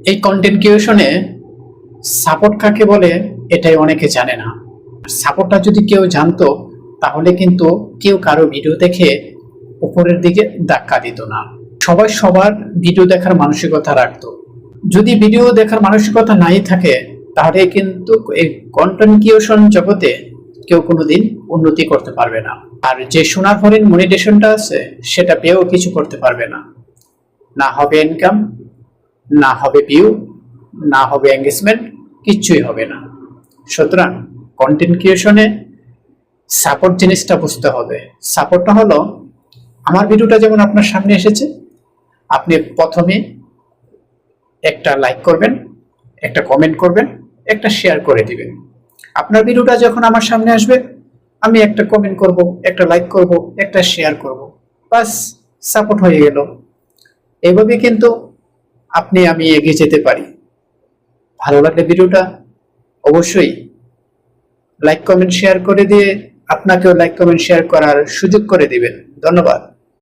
এই content ক্রিয়েশনে support কাকে বলে এটাই অনেকে জানে না। সাপোর্টটা যদি কেউ জানতো তাহলে কিন্তু কেউ কারো ভিডিও দেখে উপরের দিকে ধাক্কা দিত না। সবাই সবার ভিডিও দেখার মানসিকতা রাখতো। যদি ভিডিও দেখার মানসিকতা নাই থাকে তাহলে কিন্তু এই কন্টেন্ট ক্রিয়েশন জগতে কেউ কোনোদিন উন্নতি করতে পারবে না। আর যে সোনার হরিণ মনিটেশনটা আছে সেটা পেয়েও কিছু করতে পারবে না। না হবে ইনকাম, না হবে ভিউ, না হবে এঙ্গেজমেন্ট, কিচ্ছুই হবে না। সুতরাং কন্টেন্ট ক্রিয়েশনে সাপোর্ট জিনিসটা বুঝতে হবে। সাপোর্টটা হলো, আমার ভিডিওটা যেমন আপনার সামনে এসেছে, আপনি প্রথমে একটা লাইক করবেন, একটা কমেন্ট করবেন, একটা শেয়ার করে দিবেন। আপনার ভিডিওটা যখন আমার সামনে আসবে, আমি একটা কমেন্ট করব, একটা লাইক করব, একটা শেয়ার করব, বাস সাপোর্ট হয়ে গেল। এইভাবে কিন্তু আপনি আমি এগিয়ে যেতে পারি। ভালো লাগলে ভিডিওটা অবশ্যই লাইক কমেন্ট শেয়ার করে দিয়ে আপনাকেও লাইক কমেন্ট শেয়ার করার সুযোগ করে দিবেন। ধন্যবাদ।